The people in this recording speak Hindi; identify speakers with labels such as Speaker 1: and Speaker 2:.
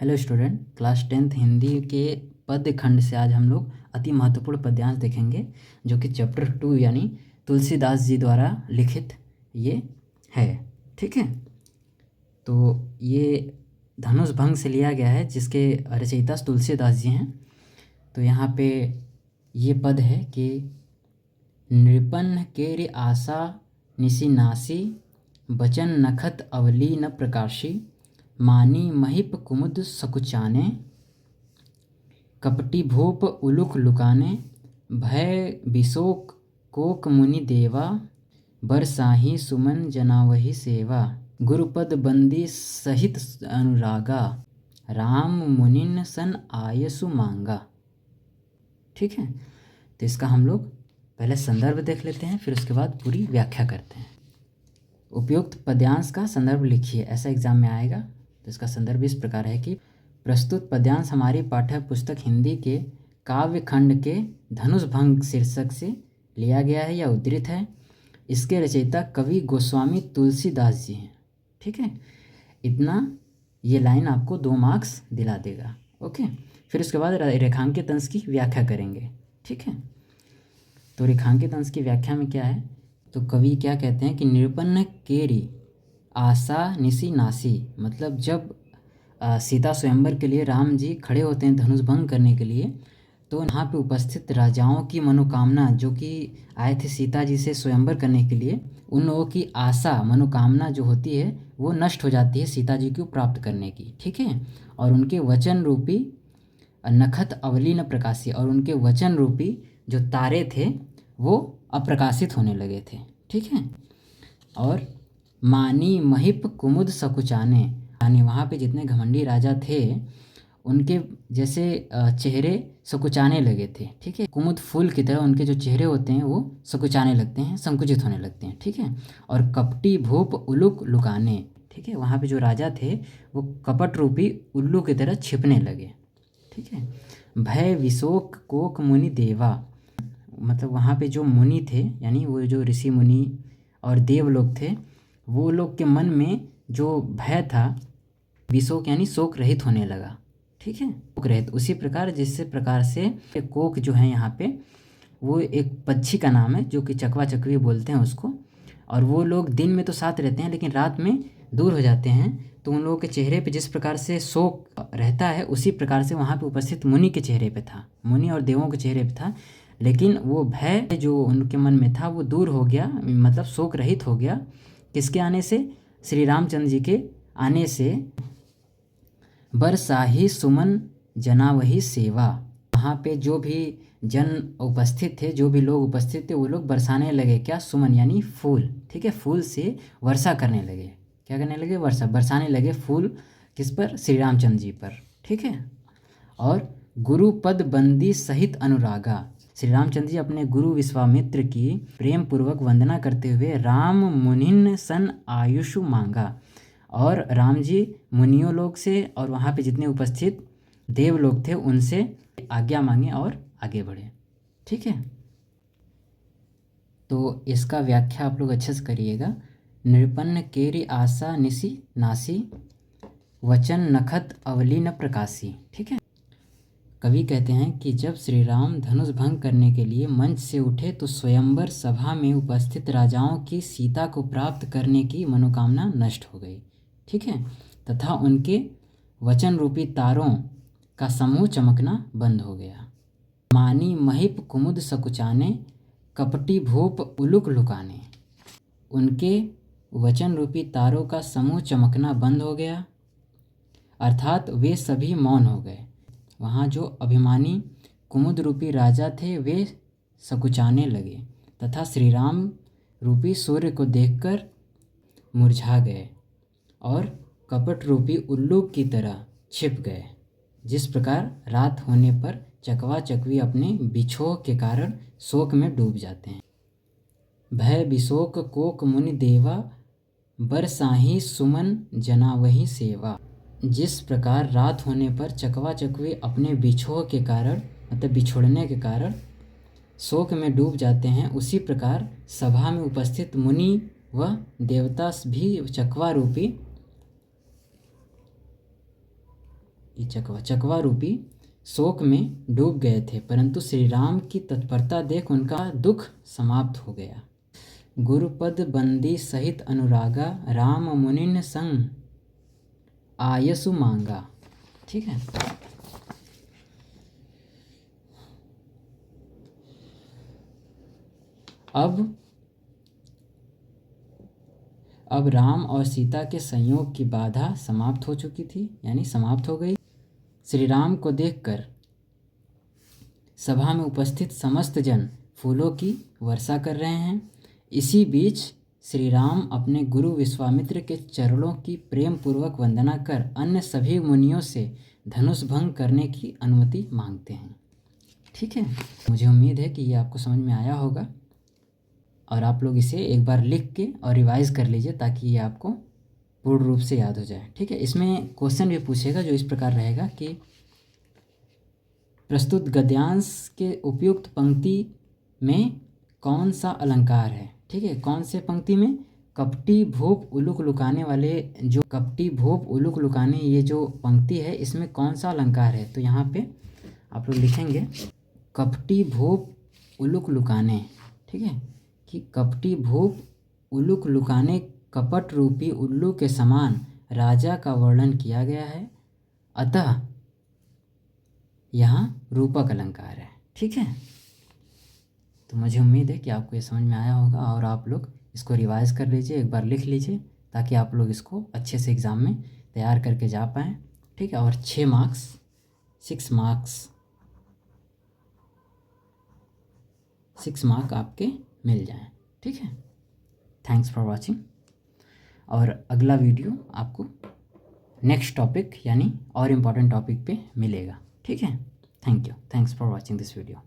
Speaker 1: Hello student, class 10th Hindi के पद्य खंड से आज हम लोग अति महत्वपूर्ण पद्यांश देखेंगे जो कि चैप्टर 2 यानी तुलसीदास जी द्वारा लिखित ये है। ठीक है, तो ये धनुष भंग से लिया गया है जिसके रचयिता तुलसीदास जी हैं। तो यहाँ पे ये पद है कि नृपन्न केरि आशा निशि नासी, बचन नखत अवली न प्रकाशी, मानी महिप कुमुद सकुचाने, कपटी भूप उलुक लुकाने, भय विशोक कोक मुनि देवा, बरसाही सुमन जनावही सेवा, गुरुपद बंदी सहित अनुरागा, राम मुनिन सन आयसु मांगा। ठीक है, तो इसका हम लोग पहले संदर्भ देख लेते हैं, फिर उसके बाद पूरी व्याख्या करते हैं। उपयुक्त पद्यांश का संदर्भ लिखिए, ऐसा एग्जाम में आएगा। तो इसका संदर्भ इस प्रकार है कि प्रस्तुत पद्यांश हमारी पाठ्य पुस्तक हिंदी के काव्य खंड के धनुष भंग शीर्षक से लिया गया है या उद्धृत है। इसके रचयिता कवि गोस्वामी तुलसीदास जी हैं। ठीक है, इतना ये लाइन आपको 2 मार्क्स दिला देगा। ओके, फिर उसके बाद रेखांकित अंश की व्याख्या करेंगे। ठीक है, तो रेखांकित अंश की व्याख्या में क्या है, तो कवि क्या कहते हैं कि निरुपन्न केरी आशा निशि नासी, मतलब जब सीता स्वयंवर के लिए राम जी खड़े होते हैं धनुष भंग करने के लिए, तो यहाँ पे उपस्थित राजाओं की मनोकामना जो कि आए थे सीता जी से स्वयंवर करने के लिए, उन लोगों की आशा मनोकामना जो होती है वो नष्ट हो जाती है सीता जी को प्राप्त करने की। ठीक है, और उनके वचन रूपी नखत अवली न प्रकाशी, और उनके वचन रूपी जो तारे थे वो अप्रकाशित होने लगे थे। ठीक है, और मानी महिप कुमुद सकुचाने, यानी वहाँ पे जितने घमंडी राजा थे उनके जैसे चेहरे सकुचाने लगे थे। ठीक है, कुमुद फूल की तरह उनके जो चेहरे होते हैं वो सकुचाने लगते हैं, संकुचित होने लगते हैं। ठीक है, और कपटी भूप उलुक लुकाने, ठीक है, वहाँ पे जो राजा थे वो कपट रूपी उल्लू की तरह छिपने लगे। ठीक है, भय विशोक कोक मुनि देवा, मतलब वहाँ पे जो मुनि थे यानी वो जो ऋषि मुनि और देव लोग थे, वो लोग के मन में जो भय था, विशोक यानी शोक रहित होने लगा। ठीक है, शोक रहित, उसी प्रकार जिस प्रकार से कोक जो है यहाँ पे वो एक पक्षी का नाम है जो कि चकवा चकवी बोलते हैं उसको, और वो लोग दिन में तो साथ रहते हैं लेकिन रात में दूर हो जाते हैं। तो उन लोगों के चेहरे पे जिस प्रकार से शोक रहता है उसी प्रकार से वहाँ पे उपस्थित मुनि के चेहरे पे था, मुनि और देवों के चेहरे पे था, लेकिन वो भय जो उनके मन में था वो दूर हो गया, मतलब शोक रहित हो गया। किसके आने से? श्री रामचंद्र जी के आने से। बरसाही सुमन जनावही सेवा, वहाँ पे जो भी जन उपस्थित थे, जो भी लोग उपस्थित थे, वो लोग बरसाने लगे क्या? सुमन यानी फूल। ठीक है, फूल से वर्षा करने लगे। क्या करने लगे? वर्षा, बरसाने लगे फूल। किस पर? श्री रामचंद्र जी पर। ठीक है, और गुरुपद बंदी सहित अनुरागा, श्री रामचंद्र जी अपने गुरु विश्वामित्र की प्रेम पूर्वक वंदना करते हुए राम मुनिन सन आयुषु मांगा, और राम जी मुनियों लोग से और वहाँ पे जितने उपस्थित देव लोग थे उनसे आज्ञा मांगे और आगे बढ़े। ठीक है, तो इसका व्याख्या आप लोग अच्छे से करिएगा। नृपन्न केरी आशा निशि नासी, वचन नखत अवली न प्रकाशी। ठीक है, कवि कहते हैं कि जब श्री राम धनुष भंग करने के लिए मंच से उठे तो स्वयंवर सभा में उपस्थित राजाओं की सीता को प्राप्त करने की मनोकामना नष्ट हो गई। ठीक है, तथा उनके वचन रूपी तारों का समूह चमकना बंद हो गया। मानी महिप कुमुद सकुचाने, कपटी भूप उलुक लुकाने, उनके वचन रूपी तारों का समूह चमकना बंद हो गया, अर्थात वे सभी मौन हो गए। वहाँ जो अभिमानी कुमुद रूपी राजा थे वे सकुचाने लगे तथा श्री राम रूपी सूर्य को देखकर मुरझा गए और कपट रूपी उल्लू की तरह छिप गए, जिस प्रकार रात होने पर चकवा चकवी अपने बिछोह के कारण शोक में डूब जाते हैं। भय विशोक कोक मुनि देवा, बरसाही सुमन जनावही सेवा, जिस प्रकार रात होने पर चकवा चकवी अपने बिछोह के कारण, मतलब बिछोड़ने के कारण शोक में डूब जाते हैं, उसी प्रकार सभा में उपस्थित मुनि व देवता भी चकवा रूपी ये चकवा रूपी शोक में डूब गए थे, परंतु श्री राम की तत्परता देख उनका दुख समाप्त हो गया। गुरुपद बंदी सहित अनुरागा, राम मुनिन संग आयसु मांगा। ठीक है। अब राम और सीता के संयोग की बाधा समाप्त हो चुकी थी, यानी समाप्त हो गई। श्री राम को देखकर सभा में उपस्थित समस्त जन फूलों की वर्षा कर रहे हैं। इसी बीच श्री राम अपने गुरु विश्वामित्र के चरणों की प्रेम पूर्वक वंदना कर अन्य सभी मुनियों से धनुष भंग करने की अनुमति मांगते हैं। ठीक है। मुझे उम्मीद है कि ये आपको समझ में आया होगा और आप लोग इसे एक बार लिख के और रिवाइज कर लीजिए ताकि ये आपको पूर्ण रूप से याद हो जाए। ठीक है। इसमें क्वेश्चन भी पूछेगा जो इस प्रकार रहेगा कि प्रस्तुत गद्यांश के उपयुक्त पंक्ति में कौन सा अलंकार है। ठीक है। कौन से पंक्ति में? कपटी भूप उलुक लुकाने वाले, जो कपटी भूप उलुक लुकाने ये जो पंक्ति है इसमें कौन सा अलंकार है। तो यहाँ पे आप लोग लिखेंगे कपटी भूप उलुक लुकाने। ठीक है। कि कपटी भूप उलुक लुकाने कपट रूपी उल्लू के समान राजा का वर्णन किया गया है, अतः यहाँ रूपक अलंकार है। ठीक है। तो मुझे उम्मीद है कि आपको ये समझ में आया होगा और आप लोग इसको रिवाइज कर लीजिए, एक बार लिख लीजिए ताकि आप लोग इसको अच्छे से एग्ज़ाम में तैयार करके जा पाएँ। ठीक है। और 6 मार्क्स 6 मार्क आपके मिल जाएं। ठीक है। Thanks for watching. और अगला वीडियो आपको नेक्स्ट टॉपिक यानी और इम्पॉर्टेंट टॉपिक पे मिलेगा। ठीक है। Thank you. Thanks for watching this video.